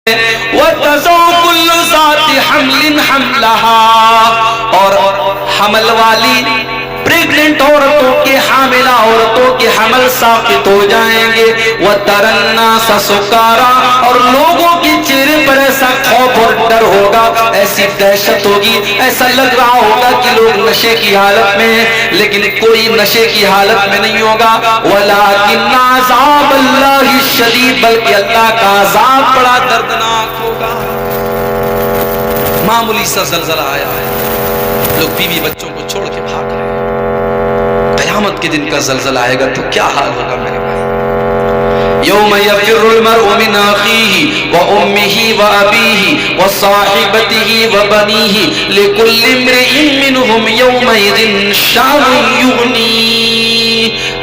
وَتَضَعُ كُلُّ ذَاتِ حَمْلٍ حَمْلَهَا، اور حمل والی پریگننٹ عورتوں کے، حاملہ عورتوں کے حمل ساقط ہو جائیں گے. وَتَرَى النَّاسَ سُكَارَىٰ، اور لوگوں کے چہرے پر ایسا خوف اور ڈر ہوگا، ایسی دہشت ہوگی، ایسا لگ رہا ہوگا کہ لوگ نشے کی حالت میں ہیں، لیکن کوئی نشے کی حالت میں نہیں ہوگا. وَلَٰكِنَّ عَذَابَ اللَّهِ الشَّدِيدُ، بلکہ اللہ کا عذاب بڑا دردناک ہوگا. معمولی سا زلزلہ آیا ہے، لوگ بیوی بچوں کو چھوڑ کے بھاگ رہے ہیں. قیامت کے دن کا زلزلہ آئے گا تو کیا حال ہوگا میرے بھائی؟ یوم یفر المرء من اخیہ وامہ وابیہ وصاحبتہ وبنیہ لکل امرئ منہم یومئذ شأن یغنیہ.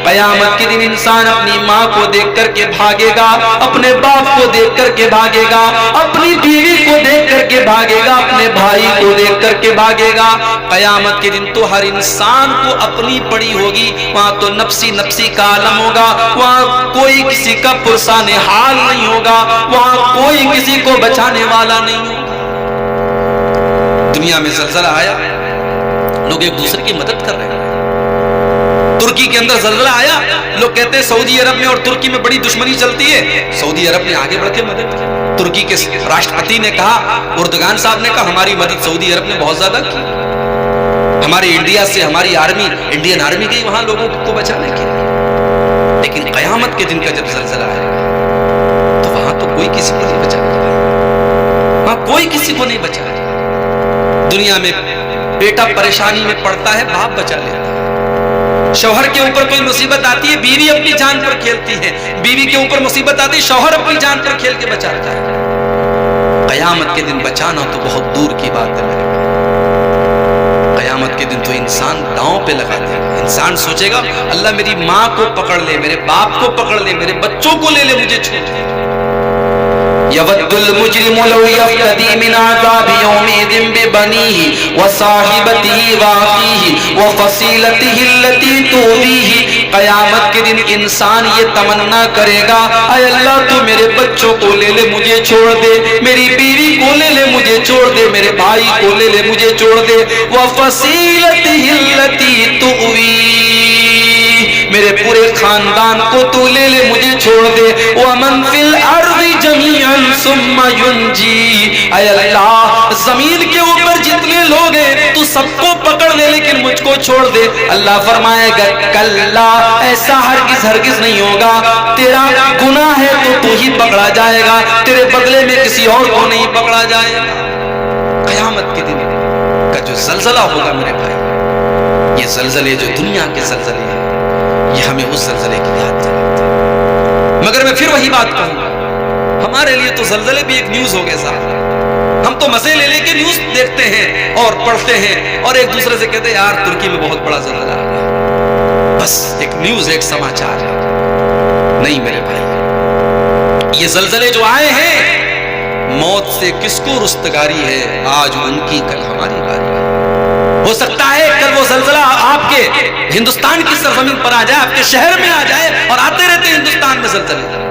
قیامت کے دن انسان اپنی ماں کو دیکھ کر کے بھاگے گا، اپنے باپ کو دیکھ کر کے بھاگے گا، اپنی بیوی کو دیکھ کر کے بھاگے گا، اپنے بھائی کو دیکھ کر کے بھاگے گا. قیامت کے دن تو ہر انسان کو اپنی پڑی ہوگی. وہاں تو نفسی نفسی کا عالم ہوگا، وہاں کوئی کسی کا پرسان حال نہیں ہوگا، وہاں کوئی کسی کو بچانے والا نہیں ہوگا. دنیا میں زلزلہ آیا، لوگ ایک دوسرے کی مدد کر رہے ہیں. ترکی کے اندر زلزلہ آیا، لوگ کہتے ہیں سعودی عرب میں اور ترکی میں بڑی دشمنی چلتی ہے. سعودی عرب نے آگے بڑھ کے مدد کی. ترکی کے راشٹرپتی نے کہا، اردگان صاحب نے کہا ہماری مدد سعودی عرب نے بہت زیادہ کی. ہمارے انڈیا سے ہماری آرمی، انڈین آرمی گئی وہاں لوگوں کو بچانے کے لیے. لیکن قیامت کے دن کا جب زلزلہ آئے گا تو وہاں تو کوئی کسی کو نہیں بچائے گا، وہاں کوئی کسی کو نہیں بچائے گا. دنیا میں بیٹا پریشانی میں پڑتا ہے، باپ بچا لیتا ہے. شوہر کے اوپر کوئی مصیبت آتی ہے، بیوی اپنی جان پر کھیلتی ہے. بیوی کے اوپر مصیبت آتی ہے، شوہر اپنی جان پر کھیل کے بچاتا ہے. قیامت کے دن بچانا تو بہت دور کی بات ہے میرے بھائی. قیامت کے دن تو انسان داؤں پہ لگا دے گا. انسان سوچے گا اللہ میری ماں کو پکڑ لے، میرے باپ کو پکڑ لے، میرے بچوں کو لے لے، مجھے چھوڑ دے. یود المجرم لو یفتدی من عذاب یومئذ ببنیہ وصاحبتہ واخیہ وفصیلتہ التی تؤویہ. قیامت کے دن انسان یہ تمنا کرے گا، اے اللہ تو میرے بچوں کو لے لے، مجھے چھوڑ دے، میری بیوی کو لے لے، مجھے چھوڑ دے، میرے بھائی کو لے لے، مجھے چھوڑ دے. وفصیلتہ التی تؤویہ، میرے پورے خاندان کو تو لے لے، مجھے چھوڑ دے. ومن فی الارض جميعا ثم ينجي، اے اللہ زمین کے اوپر جتنے لوگ ہیں تو سب کو پکڑ لے لیکن مجھ کو چھوڑ دے. اللہ فرمائے گا کلا، ایسا ہرگز ہرگز نہیں ہوگا. تیرا گناہ ہے تو ہی پکڑا جائے گا، تیرے بدلے میں کسی اور کو نہیں پکڑا جائے گا. قیامت کے دن کا جو زلزلہ ہوگا میرے بھائی، یہ زلزلے جو دنیا کے زلزلے ہیں یہ ہمیں اس زلزلے کی یاد دلاتے ہیں. مگر میں پھر وہی بات کہوں گا، ہمارے لیے تو زلزلے بھی ایک نیوز ہو گئے صاحب. ہم تو مزے لے لے کے نیوز دیکھتے ہیں اور پڑھتے ہیں اور ایک دوسرے سے کہتے ہیں یار ترکی میں بہت بڑا زلزلہ آ گیا، بس ایک نیوز، ایک سماچار ہے. نہیں میرے بھائی، یہ زلزلے جو آئے ہیں، موت سے کس کو رستگاری ہے؟ آج ان کی، کل ہماری باری ہے. ہو سکتا ہے کل وہ زلزلہ آپ کے ہندوستان کی سرزمین پر آ جائے، آپ کے شہر میں آ جائے، اور آتے رہتے ہیں ہندوستان میں زلزلے.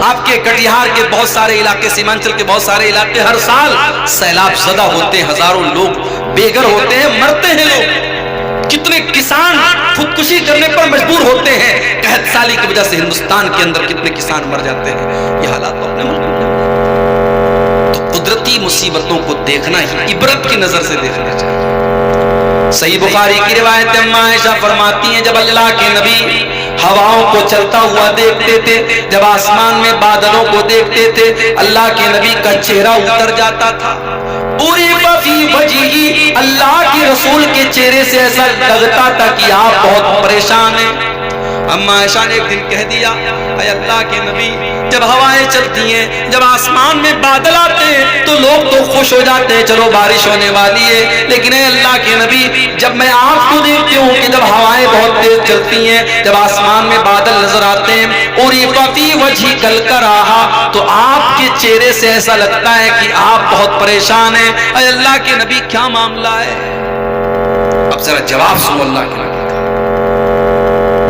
آپ کے کٹیہار کے بہت سارے علاقے، سیمانچل کے بہت سارے علاقے ہر سال سیلاب زدہ ہوتے ہیں، ہزاروں لوگ بے گھر ہوتے ہیں، مرتے ہیں لوگ. کتنے کسان خودکشی کرنے پر مجبور ہوتے ہیں قحط سالی کی وجہ سے. ہندوستان کے اندر کتنے کسان مر جاتے ہیں. یہ حالات تو اپنے ملک میں. تو قدرتی مصیبتوں کو دیکھنا ہی عبرت کی نظر سے دیکھنا چاہیے. صحیح بخاری کی روایت اما عائشہ فرماتی ہیں جب اللہ کے نبی ہواؤں کو چلتا ہوا دیکھتے تھے، جب آسمان میں بادلوں کو دیکھتے تھے، اللہ کے نبی کا چہرہ اتر جاتا تھا. پوری وفی وجہی، اللہ کے رسول کے چہرے سے ایسا لگتا تھا کہ آپ بہت پریشان ہیں. اما عائشہ نے ایک دن کہہ دیا، اے اللہ کے نبی جب ہوائیں چلتی ہیں، جب آسمان میں بادل آتے ہیں تو لوگ تو خوش ہو جاتے ہیں، چلو بارش ہونے والی ہے. لیکن اے اللہ کے نبی جب میں آپ کو دیکھتی ہوں کہ جب ہوائیں بہت تیز چلتی ہیں، جب آسمان میں بادل نظر آتے ہیں، اور فی وجہی کل کر رہا، تو آپ کے چہرے سے ایسا لگتا ہے کہ آپ بہت پریشان ہیں. اے اللہ کے نبی کیا معاملہ ہے؟ اب ذرا جواب سنو اللہ کے نبی کا.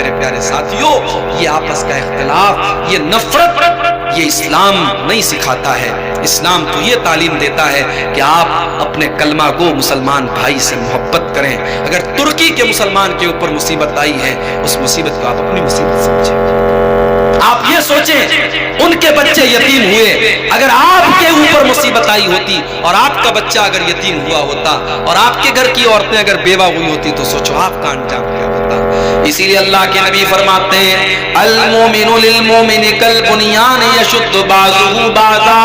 میرے پیارے ساتھیوں، یہ آپس کا اختلاف، یہ نفرت، یہ اسلام نہیں سکھاتا ہے۔ اسلام تو یہ تعلیم دیتا ہے کہ آپ اپنے کلمہ گو مسلمان بھائی سے محبت کریں۔ اگر ترکی کے مسلمان کے اوپر مصیبت آئی ہے، اس مصیبت کو آپ اپنی مصیبت سمجھیں۔ آپ یہ سوچیں ان کے بچے یتیم ہوئے، اگر آپ کے اوپر مصیبت آئی ہوتی اور آپ کا بچہ اگر یتیم ہوا ہوتا اور آپ کے گھر کی عورتیں اگر بیوہ ہوئی ہوتی تو سوچو آپ کا انجام کیا ہوتا۔ اسی لیے اللہ کے نبی فرماتے ہیں المومن للمومن کالبنیان یشد بعضہ بعضا،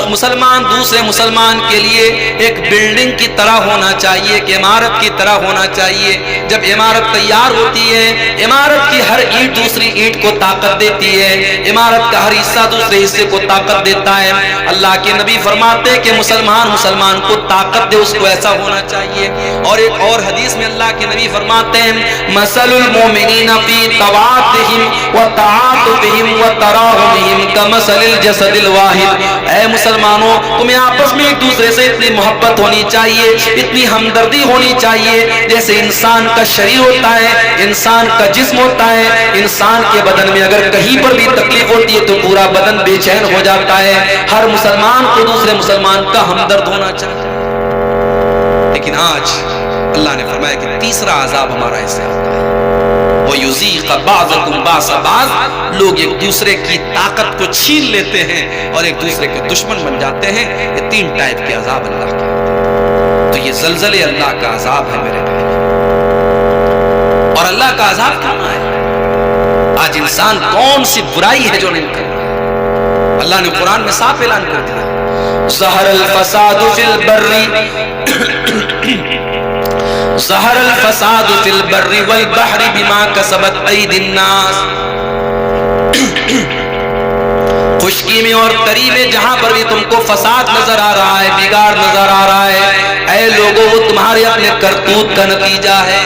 مسلمان دوسرے مسلمان کے لیے ایک بلڈنگ کی طرح ہونا چاہیے، ایک عمارت کی طرح ہونا چاہیے۔ جب عمارت تیار ہوتی ہے، عمارت کی ہر اینٹ دوسری اینٹ کو طاقت دیتی ہے، عمارت کا ہر حصہ دوسرے حصے کو طاقت دیتا ہے۔ اللہ کے نبی فرماتے ہیں کہ مسلمان کو طاقت دے، اس کو ایسا ہونا چاہیے۔ اور ایک اور حدیث میں اللہ کے نبی فرماتے ہیں مثل المؤمنین فی توادہم وتعاطفہم وتراحمہم کمثل الجسد الواحد۔ اے مسلمانوں، تمہیں آپس میں ایک دوسرے سے اتنی محبت ہونی چاہیے، اتنی ہمدردی ہونی چاہیے جیسے انسان کا شریر ہوتا ہے، انسان کا جسم ہوتا ہے۔ انسان کے بدن میں اگر کہیں پر بھی تکلیف ہوتی ہے تو پورا بدن بے چین ہو جاتا ہے۔ ہر مسلمان کو دوسرے مسلمان کا ہمدرد ہونا چاہیے۔ لیکن آج اللہ نے فرمایا کہ تیسرا عذاب ہمارا ایسے آتا ہے وَيُذِيقَ بَعْضَكُمْ بَعْضَ بَعْض، لوگ ایک دوسرے کی طاقت کو چھین لیتے ہیں اور ایک دوسرے کے دشمن بن جاتے ہیں۔ یہ تین ٹائپ کے عذاب اللہ کے ہوتے ہیں۔ تو یہ زلزلے اللہ کا عذاب ہے میرے بھائی، اور اللہ کا عذاب کیا ہے؟ آج انسان کون سی برائی ہے جو نہیں کر رہا؟ اللہ نے قرآن میں صاف اعلان کر دیا ظہر الفساد فی البر ظہر الفساد فی البر والبحر بما کسبت ایدی الناس۔ خشکی میں اور تری میں جہاں پر بھی تم کو فساد نظر آ رہا ہے، بگاڑ نظر آ رہا ہے، اے لوگوں وہ تمہارے اپنے کرتوت کا نتیجہ ہے۔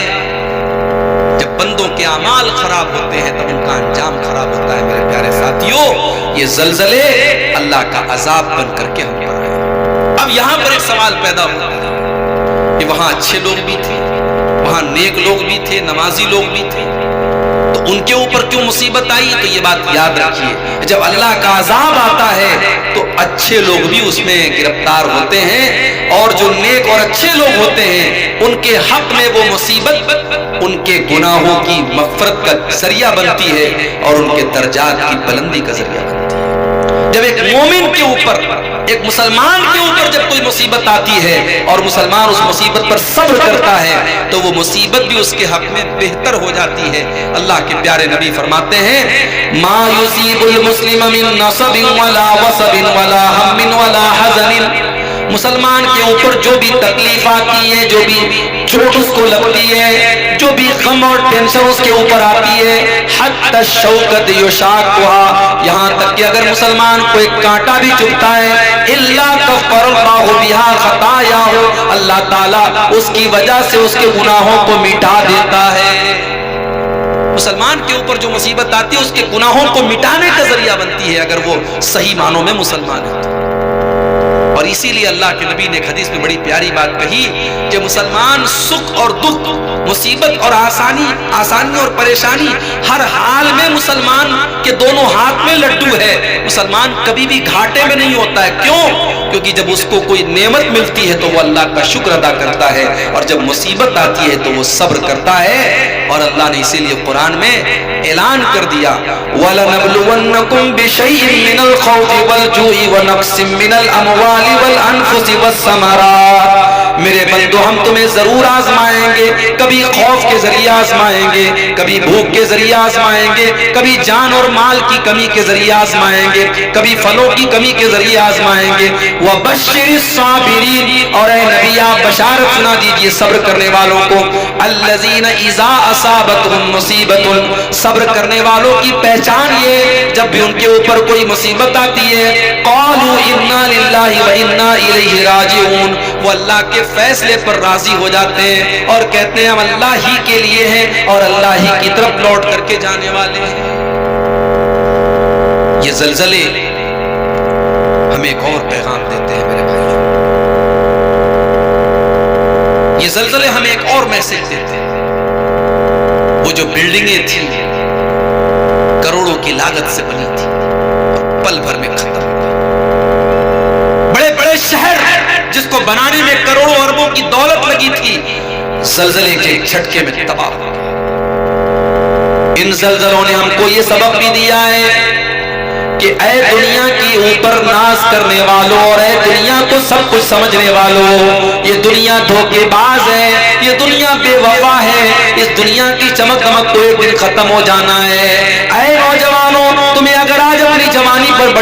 جب بندوں کے اعمال خراب ہوتے ہیں تب ان کا انجام خراب ہوتا ہے میرے پیارے ساتھیوں۔ یہ زلزلے اللہ کا عذاب بن کر کے ہم پر آئے۔ اب یہاں پر ایک سوال پیدا ہوتا ہے کہ وہاں اچھے لوگ بھی تھے، وہاں نیک لوگ بھی تھے، نمازی لوگ بھی تھے، تو ان کے اوپر کیوں مصیبت آئی؟ تو یہ بات یاد رکھیے، جب اللہ کا عذاب آتا ہے تو اچھے لوگ بھی اس میں گرفتار ہوتے ہیں، اور جو نیک اور اچھے لوگ ہوتے ہیں ان کے حق میں وہ مصیبت ان کے گناہوں کی مغفرت کا ذریعہ بنتی ہے اور ان کے درجات کی بلندی کا ذریعہ بنتی ہے۔ جب ایک مومن کے اوپر، ایک مسلمان کے اوپر جب کوئی مصیبت آتی ہے اور مسلمان اس مصیبت پر صبر کرتا ہے تو وہ مصیبت بھی اس کے حق میں بہتر ہو جاتی ہے۔ اللہ کے پیارے نبی فرماتے ہیں ما یصیب المسلم من نصب ولا وصب ولا ہم ولا حزن، مسلمان کے اوپر جو بھی تکلیف آتی ہے، جو بھی چوٹ اس کو لگتی ہے، جو بھی غم اور ٹینشن اس کے اوپر آتی ہے، حتی الشوکۃ یشاقھا، یہاں تک کہ اگر مسلمان کو ایک کانٹا بھی چبھتا ہے الا کفر اللہ بہا خطایاہ، اللہ تعالیٰ اس کی وجہ سے اس کے گناہوں کو مٹا دیتا ہے۔ مسلمان کے اوپر جو مصیبت آتی ہے اس کے گناہوں کو مٹانے کا ذریعہ بنتی ہے اگر وہ صحیح معنوں میں مسلمان ہے۔ اور اسی لیے اللہ کے نبی نے ایک حدیث میں بڑی پیاری بات کہی کہ مسلمان سکھ اور دکھ، مصیبت اور آسانی اور پریشانی، ہر حال میں مسلمان کے دونوں ہاتھ میں لڈو ہے۔ مسلمان کبھی بھی گھاٹے میں نہیں ہوتا ہے۔ کیوں؟ کیونکہ جب اس کو کوئی نعمت ملتی ہے تو وہ اللہ کا شکر ادا کرتا ہے، اور جب مصیبت آتی ہے تو وہ صبر کرتا ہے۔ اور اللہ نے اسی لیے قرآن میں اعلان کر دیا وَلَنَبْلُوَنَّكُمْ بِشَيْءٍ مِّنَ الْخَوْفِ وَالْجُوعِ وَنَقْصٍ مِّنَ الْأَمْوَالِ وَالْأَنفُسِ وَالثَّمَرَاتِ، میرے بندو ہم تمہیں ضرور آزمائیں گے، کبھی خوف کے ذریعے آزمائیں گے، کبھی بھوک کے ذریعے آزمائیں گے، کبھی جان اور مال کی کمی کے ذریعے آزمائیں گے، کبھی پھلوں کی کمی کے ذریعے آزمائیں گے۔ وَبَشِّرِ الصَّابِرِينَ، اور اے نبی آپ بشارت سنا دیجئے صبر کرنے والوں کو، الَّذِينَ إِذَا أَصَابَتْهُم مُّصِيبَةٌ، صبر کرنے والوں کی پہچان یہ جب بھی ان کے اوپر کوئی مصیبت آتی ہے قَالُوا إِنَّا لِلَّهِ وَإِنَّا إِلَيْهِ رَاجِعُونَ، وہ اللہ کے فیصلے پر راضی ہو جاتے ہیں اور کہتے ہیں ہم اللہ ہی کے لیے ہیں اور اللہ ہی کی طرف لوٹ کر کے جانے والے ہیں۔ یہ زلزلے ہمیں ایک اور پیغام دیتے ہیں میرے بھائیوں، یہ زلزلے ہمیں ایک اور میسج دیتے ہیں وہ جو بلڈنگیں تھیں کروڑوں کی لاگت سے بنی تھی، پل بھر میں ختم ہو گئی۔ بڑے بڑے شہر جس کو بنانے میں کروڑوں اربوں کی دولت لگی تھی، زلزلے کے جھٹکے میں تباہ ہو گئے۔ ان زلزلوں نے ہم کو یہ سبق بھی دیا ہے کہ اے دنیا کی اوپر ناز کرنے والوں اور اے دنیا کو سب کچھ سمجھنے والوں، یہ دنیا دھوکے باز ہے، یہ دنیا بے وفا ہے، اس دنیا کی چمک دمک کو ایک دن ختم ہو جانا ہے۔ اے نوجوانوں، تمہیں اگر آج اپنی جوانی پر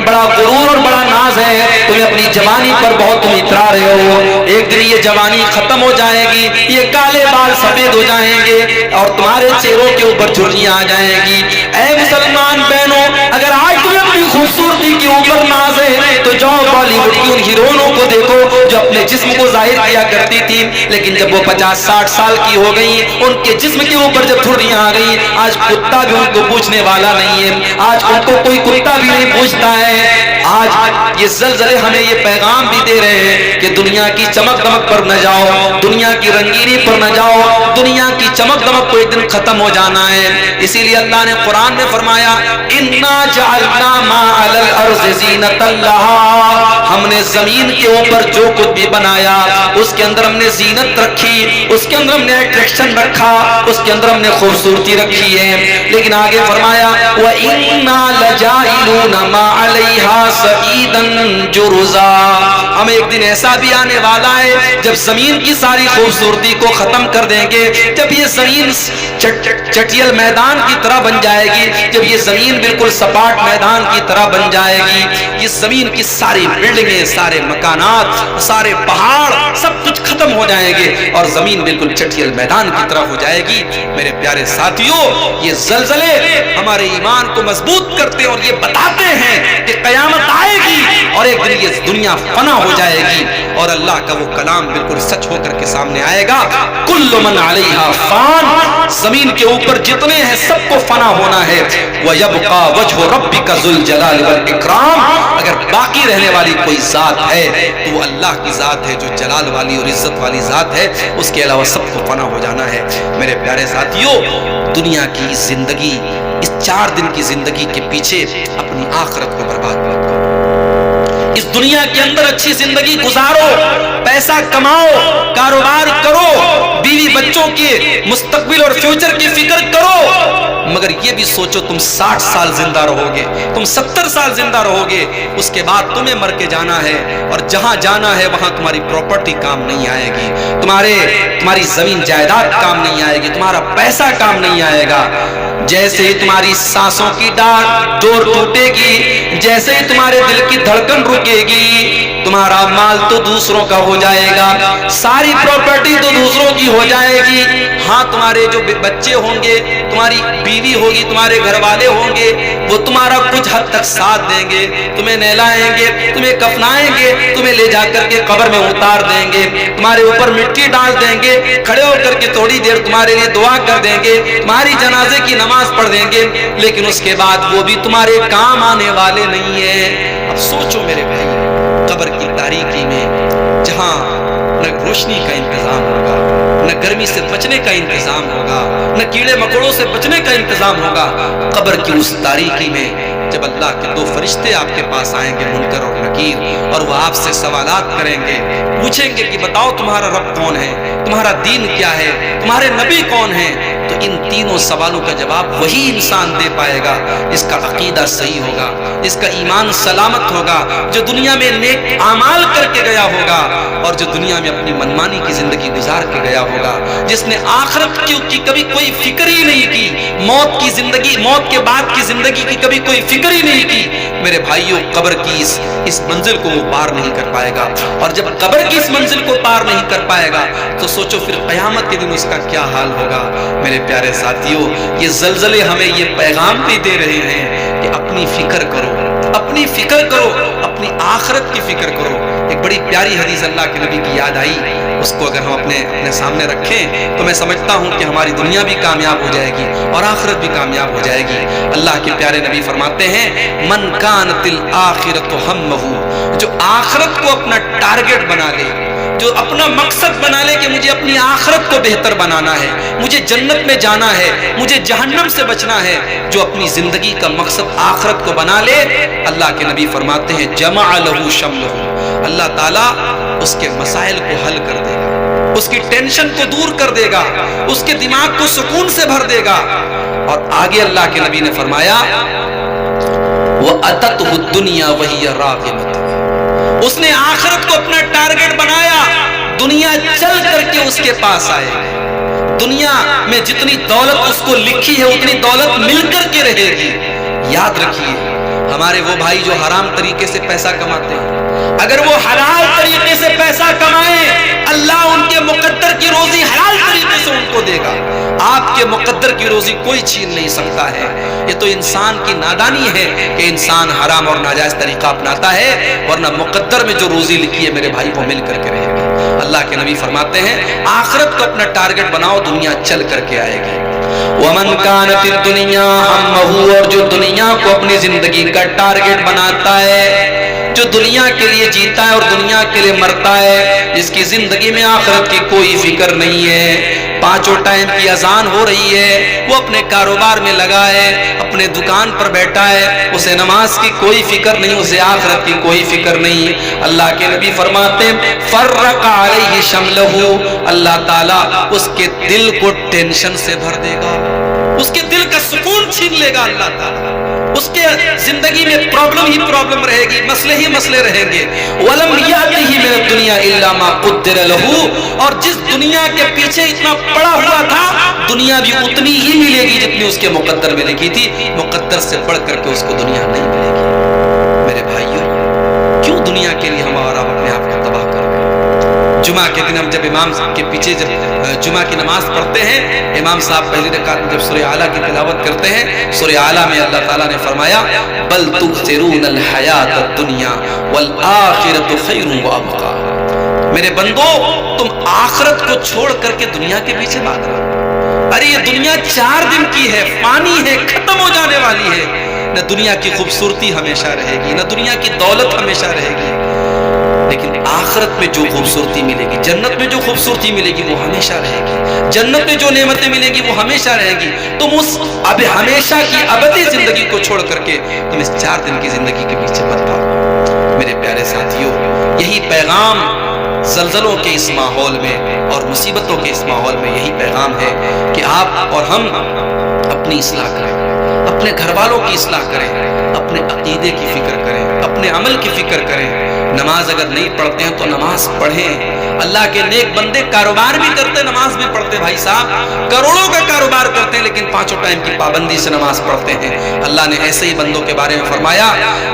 بڑا غرور اور بڑا ناز ہے، تمہیں اپنی جوانی پر بہت تم اترا رہے ہو، ایک دن یہ جوانی ختم ہو جائے گی، یہ کالے بال سفید ہو جائیں گے اور تمہارے چہروں کے اوپر جھریاں آ جائیں گی۔ اے مسلمان بہنوں، اگر آج تمہیں اپنی خوبصورتی کے اوپر ناز ہے تو جاؤ بالی ووڈ کی ان ہیروئنوں کو دیکھو جو اپنے جسم کو ظاہر کیا کرتی تھی، لیکن جب وہ 50-60 سال کی ہو گئی، ان کے جسم کے اوپر جب جھریاں آ گئی، آج کتا بھی ان کو پوچھنے والا نہیں ہے، آج ان کو کوئی کتا بھی نہیں پوچھتا ہے۔ آج یہ زلزلے ہمیں یہ پیغام بھی دے رہے ہیں کہ دنیا کی چمک دمک پر نہ جاؤ، دنیا کی رنگینی پر نہ جاؤ، دنیا کی چمک دمک کو ایک دن ختم ہو جانا ہے۔ اسی لیے اللہ نے قرآن میں فرمایا اِنَّا جَعَلْنَا مَا عَلَى الْأَرْضِ زِينَةً لَهَا، ہم نے زمین کے اوپر جو کچھ بھی بنایا اس کے اندر ہم نے زینت رکھی، اس کے اندر ہم نے اٹریکشن رکھا، اس کے اندر ہم نے خوبصورتی رکھی ہے، لیکن آگے فرمایا وَإِنَّا لَجَائِلُونَ مَا عَلَيْهَا سَعِيدًا جُرُزًا، ہم ایک دن ایسا بھی آنے والا ہے جب زمین کی ساری خوبصورتی کو ختم کر دیں گے، جب یہ زمین چٹیل میدان کی طرح بن جائے گی، جب یہ زمین بالکل سپاٹ میدان کی طرح بن جائے گی، یہ زمین کی ساری بلڈنگیں، سارے مکانات، سارے پہاڑ سب کچھ ختم ہو جائیں گے اور زمین بالکل چٹیل میدان کی طرح ہو جائے گی۔ میرے پیارے ساتھیوں، یہ زلزلے ہمارے ایمان کو مضبوط کرتے اور یہ بتاتے ہیں کہ قیامت آئے گی اور ایک دن یہ دنیا فنا ہو جائے گی اور اللہ کا وہ کلام بالکل سچ ہو کر کے سامنے آئے گا، کل من علیہا فان، زمین کے اوپر جتنے ہیں سب کو فنا ہونا ہے، وَيَبْقَى وَجْهُ رَبِّكَ ذُو الْجَلَالِ وَالْإِكْرَامِ، اگر باقی رہنے والی کوئی ذات ہے تو وہ اللہ کی ذات ہے جو جلال والی اور عزت والی ذات ہے، اس کے علاوہ سب کو فنا ہو جانا ہے۔ میرے پیارے ساتھیوں، دنیا کی زندگی، اس 4 دن کی زندگی کے پیچھے اپنی آخرت کو برباد مت کرو۔ اس دنیا کے اندر اچھی زندگی گزارو، پیسہ کماؤ، کاروبار کرو، بیوی بچوں کے مستقبل اور فیوچر کی فکر کرو، مگر یہ بھی سوچو تم 60 سال زندہ رہو گے، تم 70 سال زندہ رہو گے، اس کے بعد تمہیں مر کے جانا ہے اور جہاں جانا ہے وہاں تمہاری پراپرٹی کام نہیں آئے گی، تمہاری زمین جائیداد کام نہیں آئے گی، تمہارا پیسہ کام نہیں آئے گا۔ جیسے ہی تمہاری سانسوں کی ڈور ٹوٹے گی، جیسے ہی تمہارے دل کی دھڑکن رکے گی، تمہارا مال تو دوسروں کا ہو جائے گا، ساری پراپرٹی تو دوسروں کی ہو جائے گی، ہاں تمہارے جو بچے ہوں گے، تمہاری بیوی ہوگی، تمہارے گھر والے ہوں گے، وہ تمہارا کچھ حد تک ساتھ دیں گے، تمہیں نہلائیں گے، تمہیں کفنائیں گے، تمہیں لے جا کر کے قبر میں اتار دیں گے، تمہارے اوپر مٹی ڈال دیں گے، کھڑے ہو کر کے تھوڑی دیر تمہارے لیے دعا کر دیں گے، تمہاری جنازے کی نماز پڑھ دیں گے، لیکن اس کے بعد وہ بھی تمہارے کام آنے والے نہیں ہیں۔ اب سوچو میرے بھائی، قبر کی تاریکی میں جہاں نہ روشنی کا انتظام ہوگا، نہ گرمی سے بچنے کا انتظام ہوگا، نہ کیڑے مکوڑوں سے بچنے کا انتظام ہوگا، قبر کی اس تاریکی میں جب اللہ کے 2 فرشتے آپ کے پاس آئیں گے، منکر اور نکیر، اور وہ آپ سے سوالات کریں گے، پوچھیں گے کہ بتاؤ تمہارا رب کون ہے، تمہارا دین کیا ہے، تمہارے نبی کون ہیں، تو ان تینوں سوالوں کا جواب وہی انسان دے پائے گا اس کا عقیدہ صحیح ہوگا، اس کا ایمان سلامت ہوگا، جو دنیا میں نیک اعمال کر کے گیا ہوگا اور جو دنیا میں اپنی منمانی کی زندگی گزار کے گیا ہوگا، جس نے آخرت کی کبھی کوئی فکر ہی نہیں کی، موت کی زندگی، موت کے بعد کی زندگی کی کبھی کوئی فکر ہی نہیں کی۔ میرے بھائیوں، قبر کی اس منزل کو وہ پار نہیں کر پائے گا، اور جب قبر کی اس منزل کو پار نہیں کر پائے گا تو سوچو پھر قیامت کے دن اس کا کیا حال ہوگا۔ میرے پیارے ساتھیوں، یہ زلزلے ہمیں یہ پیغام بھی دے رہے ہیں کہ اپنی فکر کرو، اپنی فکر کرو، اپنی آخرت کی فکر کرو۔ ایک بڑی پیاری حدیث اللہ کے نبی کی یاد آئی، اس کو اگر ہم اپنے سامنے رکھیں تو میں سمجھتا ہوں کہ ہماری دنیا بھی کامیاب ہو جائے گی اور آخرت بھی کامیاب ہو جائے گی۔ اللہ کے پیارے نبی فرماتے ہیں من کانت الآخرۃ ہمہ، جو آخرت کو اپنا ٹارگٹ بنا لے، جو اپنا مقصد بنا لے کہ مجھے اپنی آخرت کو بہتر بنانا ہے، مجھے جنت میں جانا ہے، مجھے جہنم سے بچنا ہے، جو اپنی زندگی کا مقصد آخرت کو بنا لے، اللہ کے نبی فرماتے ہیں جمع لہ شملہ، اللہ تعالیٰ اس کے مسائل کو حل کر دے گا، اس کی ٹینشن کو دور کر دے گا، اس کے دماغ کو سکون سے بھر دے گا۔ اور آگے اللہ کے نبی نے فرمایا وَأَتَتْهُ الدُّنْيَا وَهِيَ رَاغِمَةٌ، اس نے آخرت کو اپنا ٹارگٹ بنایا، دنیا چل کر کے اس کے پاس آئے، دنیا میں جتنی دولت اس کو لکھی ہے اتنی دولت مل کر کے رہے گی۔ یاد رکھیے ہمارے وہ بھائی جو حرام طریقے سے پیسہ کماتے ہیں، اگر وہ حلال طریقے سے پیسہ کمائیں اللہ ان کے مقدر کی روزی حلال طریقے سے ان کو دے گا، آپ کے مقدر کی روزی کوئی چھین نہیں سکتا ہے۔ یہ تو انسان کی نادانی ہے کہ انسان حرام اور ناجائز طریقہ اپناتا ہے، ورنہ مقدر میں جو روزی لکھی ہے میرے بھائی وہ مل کر کے رہے گی۔ اللہ کے نبی فرماتے ہیں آخرت کو اپنا ٹارگٹ بناؤ، دنیا چل کر کے آئے گی۔ وَمَنْ كَانَتِ الدُّنْيَا هَمَّهُ، اور جو دنیا کو اپنی زندگی کا ٹارگٹ بناتا ہے، جو دنیا کے لیے جیتا ہے اور دنیا کے لیے مرتا ہے، جس کی زندگی میں آخرت کی کوئی فکر نہیں ہے، پانچوں ٹائم کی اذان ہو رہی ہے، وہ اپنے کاروبار میں لگا ہے، اپنے دکان پر بیٹھا ہے، اسے نماز کی کوئی فکر نہیں، اسے آخرت کی کوئی فکر نہیں، اللہ کے نبی فرماتے ہیں فرق علیہ شملہ، اللہ تعالیٰ اس کے دل کو ٹینشن سے بھر دے گا، اس کے دل کا سکون چھین لے گا اللہ تعالیٰ، اس کے زندگی میں پرابلم ہی پرابلم رہے گی، مسئلے ہی مسئلے رہیں گے۔ وَلَمْ يَأْتِهِ مِنَ الدُّنْيَا إِلَّا مَا قُدِّرَ لَهُ، اور جس دنیا کے پیچھے اتنا پڑا ہوا تھا دنیا بھی اتنی ہی ملے گی جتنی اس کے مقدر میں لکھی تھی، مقدر سے بڑھ کر کے اس کو دنیا نہیں ملے گی۔ میرے بھائیوں کیوں دنیا کے لیے ہم اور آپ اپنے آپ کو تباہ کر رہے ہیں؟ جمعہ کے دن ہم جب امام کے پیچھے جب جمعہ کی نماز پڑھتے ہیں، امام صاحب پہلی رکعت میں جب سورہ اعلیٰ کی تلاوت کرتے ہیں، سورہ اعلیٰ میں اللہ تعالیٰ نے فرمایا بل تؤثرون الحیات الدنیا والآخرۃ خیر وابقیٰ، میرے بندو تم آخرت کو چھوڑ کر کے دنیا کے پیچھے بھاگ رہے ہو۔ ارے یہ دنیا 4 دن کی ہے، فانی ہے، ختم ہو جانے والی ہے، نہ دنیا کی خوبصورتی ہمیشہ رہے گی، نہ دنیا کی دولت ہمیشہ رہے گی، لیکن آخرت میں جو خوبصورتی ملے گی، جنت میں جو خوبصورتی ملے گی وہ ہمیشہ رہے گی، جنت میں جو نعمتیں ملیں گی وہ ہمیشہ رہے گی۔ تم اس اب ہمیشہ کی ابدی زندگی کو چھوڑ کر کے تم اس 4 دن کی زندگی کے پیچھے مت بھاگو۔ میرے پیارے ساتھیوں یہی پیغام زلزلوں کے اس ماحول میں اور مصیبتوں کے اس ماحول میں یہی پیغام ہے کہ آپ اور ہم اپنی اصلاح کریں، اپنے گھر والوں کی اصلاح کریں، اپنے عقیدے کی فکر کریں، اپنے عمل کی فکر کریں۔ نماز اگر نہیں پڑھتے ہیں تو نماز پڑھیں۔ اللہ کے نیک بندے کاروبار بھی کرتے نماز بھی پڑھتے، بھائی صاحب کروڑوں کا کاروبار کرتے ہیں لیکن 5 ٹائم کی پابندی سے نماز پڑھتے ہیں۔ اللہ نے ایسے ہی بندوں کے بارے میں فرمایا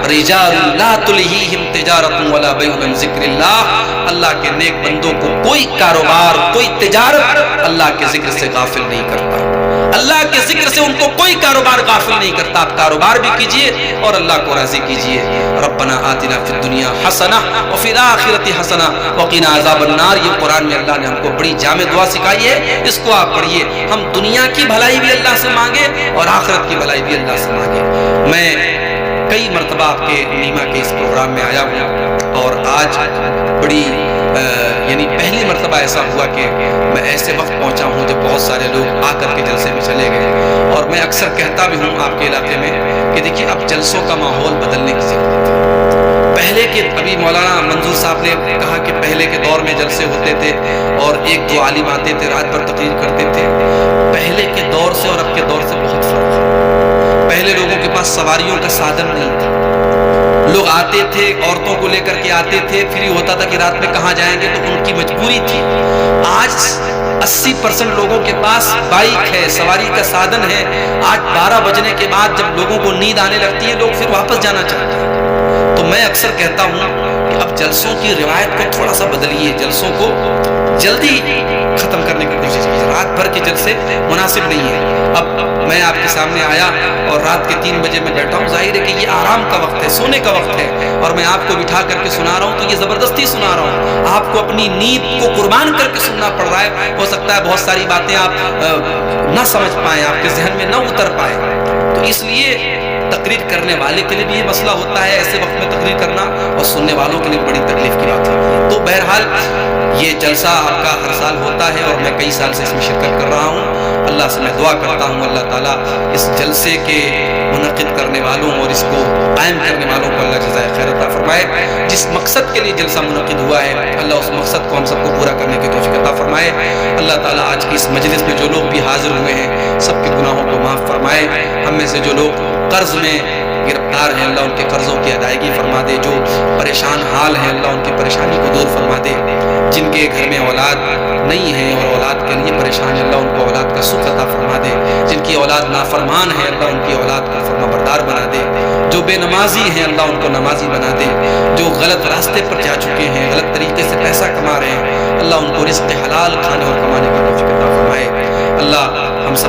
رجال لا تلہیہم تجارت ولا بیع عن ذکر اللہ، اللہ کے نیک بندوں کو کوئی کاروبار کوئی تجارت اللہ کے ذکر سے غافل نہیں کرتا، اللہ کے ذکر سے ان کو کوئی کاروبار غافل نہیں کرتا۔ آپ کاروبار بھی کیجئے اور اللہ کو راضی کیجئے۔ ربنا آتنا فی الدنیا حسنہ وفی الآخرۃ حسنہ وقنا عذاب النار، یہ قرآن میں اللہ نے ہم کو بڑی جامع دعا سکھائی ہے، اس کو آپ پڑھیے۔ ہم دنیا کی بھلائی بھی اللہ سے مانگے اور آخرت کی بھلائی بھی اللہ سے مانگے۔ میں کئی مرتبہ آپ کے نیما کے اس پروگرام میں آیا ہوں اور آج بڑی یعنی پہلی مرتبہ ایسا ہوا کہ میں ایسے وقت پہنچا ہوں جب بہت سارے لوگ آ کر کے جلسے میں چلے گئے، اور میں اکثر کہتا بھی ہوں آپ کے علاقے میں کہ دیکھیے اب جلسوں کا ماحول بدلنے کی ضرورت ہے۔ پہلے کے ابھی مولانا منظور صاحب نے کہا کہ پہلے کے دور میں جلسے ہوتے تھے اور 1-2 عالم آتے تھے رات بھر تقریر کرتے تھے، پہلے کے دور سے اور اب کے دور سے بہت فرق ہے۔ پہلے لوگوں کے پاس سواریوں کا سادھن نہیں تھا، لوگ آتے تھے عورتوں کو لے کر کے آتے تھے، پھر یہ ہوتا تھا کہ رات میں کہاں جائیں گے تو ان کی مجبوری تھی۔ آج 80% لوگوں کے پاس بائک ہے، سواری کا سادھن ہے۔ آج 12 بجنے کے بعد جب لوگوں کو نیند آنے لگتی ہے لوگ پھر واپس جانا چاہتے ہیں۔ تو میں اکثر کہتا ہوں کہ اب جلسوں کی روایت کو تھوڑا سا بدلیے، جلسوں کو جلدی ختم کرنے کی کوشش کیجیے، رات بھر کے جلسے مناسب نہیں ہے۔ اب میں آپ کے سامنے آیا اور رات کے 3 بجے میں بیٹھا ہوں، ظاہر ہے کہ یہ آرام کا وقت ہے، سونے کا وقت ہے، اور میں آپ کو بٹھا کر کے سنا رہا ہوں تو یہ زبردستی سنا رہا ہوں، آپ کو اپنی نیند کو قربان کر کے سننا پڑ رہا ہے۔ ہو سکتا ہے بہت ساری باتیں آپ نہ سمجھ پائیں، آپ کے ذہن میں نہ اتر پائیں، تو اس لیے تقریر کرنے والے کے لیے بھی یہ مسئلہ ہوتا ہے ایسے وقت میں تقریر کرنا، اور سننے والوں کے لیے بڑی تکلیف کی بات ہے۔ تو بہرحال یہ جلسہ آپ کا ہر سال ہوتا ہے اور میں کئی سال سے اس میں شرکت کر رہا ہوں۔ اللہ سے میں دعا کرتا ہوں اللہ تعالیٰ اس جلسے کے منعقد کرنے والوں اور اس کو قائم کرنے والوں کو اللہ جزائے خیر عطا فرمائے۔ جس مقصد کے لیے جلسہ منعقد ہوا ہے اللہ اس مقصد کو ہم سب کو پورا کرنے کی توفیق عطا فرمائے۔ اللہ تعالیٰ آج کی اس مجلس میں جو لوگ بھی حاضر ہوئے ہیں سب کے گناہوں کو معاف فرمائے۔ ہم میں سے جو لوگ قرض میں گرفتار ہیں اللہ ان کے قرضوں کی ادائیگی فرما دے، جو پریشان حال ہیں اللہ ان کی پریشانی کو دور فرما دے، جن کے گھر میں اولاد نہیں ہے اور اولاد کے لیے پریشان ہے اللہ ان کو اولاد کا سکھ عطا فرما دے، جن کی اولاد نافرمان ہے اللہ ان کی اولاد کو فرما بردار بنا دے، جو بے نمازی ہیں اللہ ان کو نمازی بنا دے، جو غلط راستے پر جا چکے ہیں غلط طریقے سے پیسہ کما رہے ہیں اللہ ان کو رزق حلال کھانے اور کمانے کی توفیق عطا فرمائے۔ اللہ ہم سب